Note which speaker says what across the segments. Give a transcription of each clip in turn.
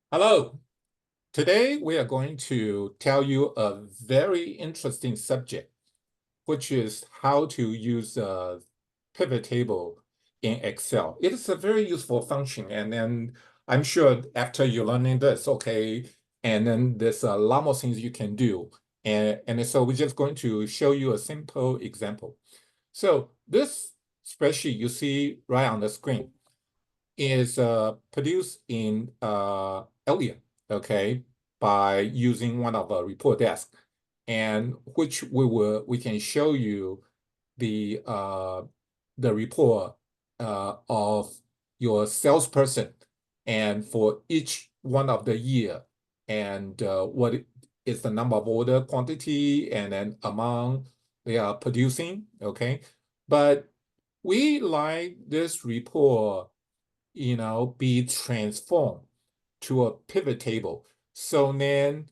Speaker 1: Hello. Today we are going to tell you a very interesting subject, which is how to use a pivot table in Excel. It is a very useful function, and then I'm sure after you're learning this, okay, and then there's a lot more things you can do. And so we're just going to show you a simple example. So this spreadsheet you see right on the screen is produced in Elliott, okay, by using one of our report desk, and which we can show you the report of your salesperson and for each one of the year and what is the number of order quantity and then amount they are producing, okay, but we like this report be transformed to a pivot table. So then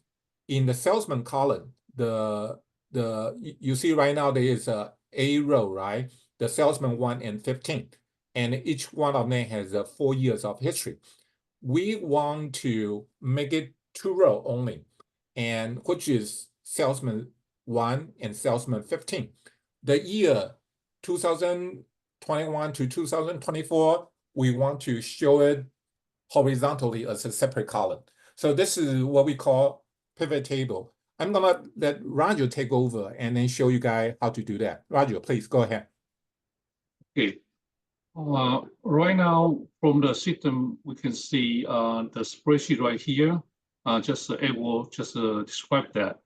Speaker 1: in the salesman column, you see right now there is a row, right? The salesman 1 and 15. And each one of them has 4 years of history. We want to make it 2 row only, and which is salesman 1 and salesman 15. The year 2021 to 2024, we want to show it horizontally as a separate column. So this is what we call pivot table. I'm gonna let Roger take over and then show you guys how to do that. Roger, please go ahead.
Speaker 2: Okay. Right now, from the system, we can see the spreadsheet right here. It will just describe that.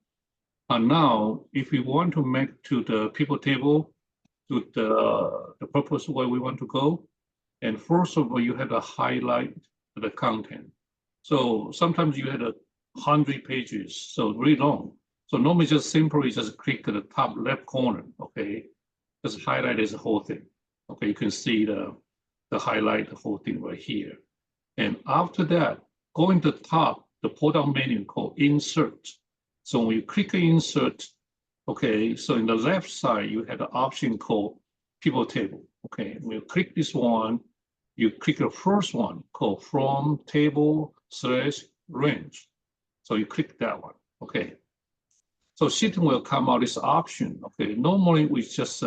Speaker 2: Now, if we want to make to the pivot table, to the purpose where we want to go, and first of all, you have to highlight the content. So sometimes you had 100 pages, so really long. So normally just simply just click the top left corner, okay? Just highlight this whole thing. Okay, you can see the highlight, the whole thing right here. And after that, going to the top, the pull-down menu called Insert. So when you click Insert, okay, so in the left side, you have the option called Pivot Table. Okay, when you click this one, you click the first one called From Table / Range. So you click that one, okay. So system will come out this option, okay. Normally we just,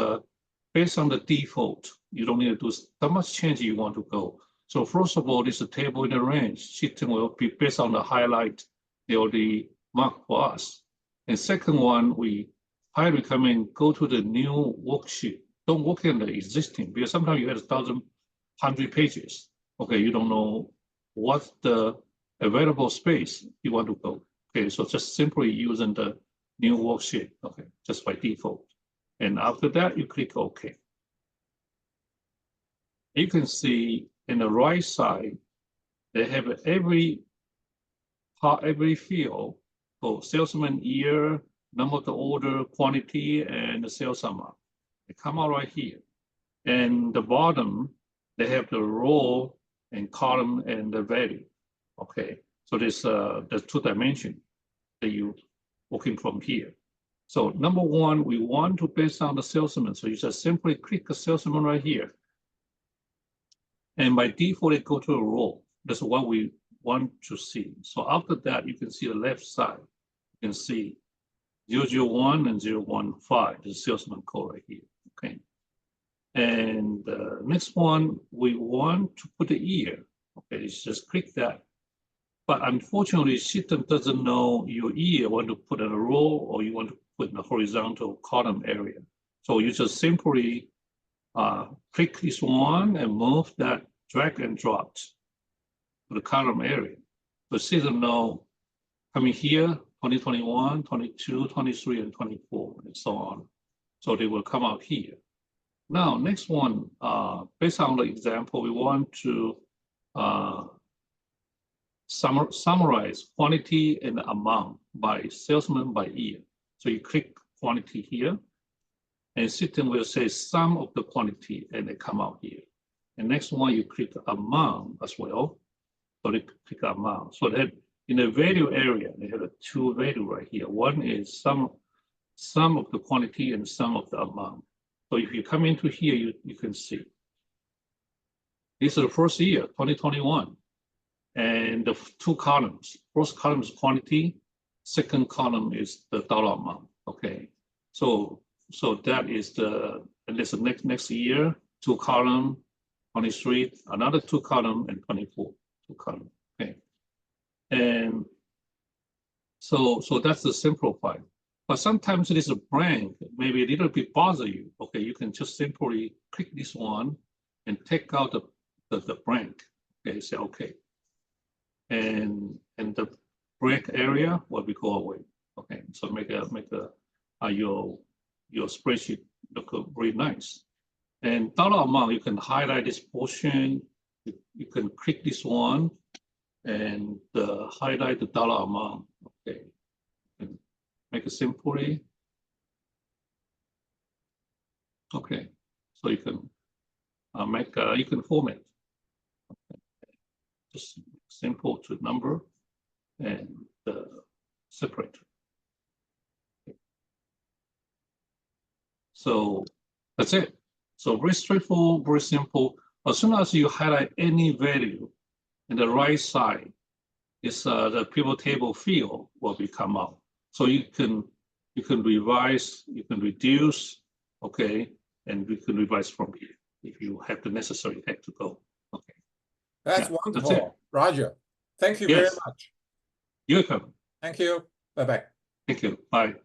Speaker 2: based on the default, you don't need to do that much change you want to go. So first of all, this is a table in the range. System will be based on the highlight they already marked for us. And second one, we highly recommend go to the new worksheet. Don't work in the existing, because sometimes you have 1,100 pages. Okay, you don't know what's the available space you want to go. Okay, so just simply using the new worksheet, okay, just by default. And after that, you click OK. You can see in the right side, they have every field for salesman year, number of the order, quantity, and the sales amount. They come out right here. And the bottom, they have the row and column and the value. Okay, so there's 2 dimensions that you working from here. So number one, we want to based on the salesman. So you just simply click the salesman right here. And by default, it go to a row. That's what we want to see. So after that, you can see the left side. You can see 001 and 015, the salesman code right here, okay? And the next one, we want to put the year. Okay, just click that. But unfortunately, system doesn't know your year, want to put in a row or you want to put in a horizontal column area. So you just simply click this one and move that, drag and drop to the column area. The system know coming here, 2021, 22, 23, and 24, and so on. So they will come out here. Now, next one, based on the example, we want to summarize quantity and amount by salesman by year. So you click quantity here, and system will say sum of the quantity, and they come out here. And next one, you click amount as well. So they click amount. So that in the value area, they have 2 values right here. One is sum of the quantity and sum of the amount. So if you come into here, you can see. This is the first year, 2021. And the two columns, first column is quantity, second column is the dollar amount. Okay, so that is and there's the next year, two column, 23, another two column, and 24, two column. Okay, and so that's the simplified. But sometimes it is a blank, maybe a little bit bother you. Okay, you can just simply click this one and take out the blank. Okay, say okay. And the blank area will be go away. Okay, so make your spreadsheet look very nice. And dollar amount, you can highlight this portion. You can click this one and highlight the dollar amount. Okay, and make it simply. Okay, so you can you can format. Okay. Just simple to number and separate. Okay. So that's it. So very straightforward, very simple. As soon as you highlight any value, in the right side is the pivot table field will come out. So you can revise, you can reduce, okay, and you can revise from here if you have the necessary head to go. Okay.
Speaker 1: That's
Speaker 2: Yeah,
Speaker 1: wonderful,
Speaker 2: that's it.
Speaker 1: Roger. Thank you
Speaker 2: Yes.
Speaker 1: very much.
Speaker 2: You're welcome.
Speaker 1: Thank you. Bye-bye.
Speaker 2: Thank you. Bye.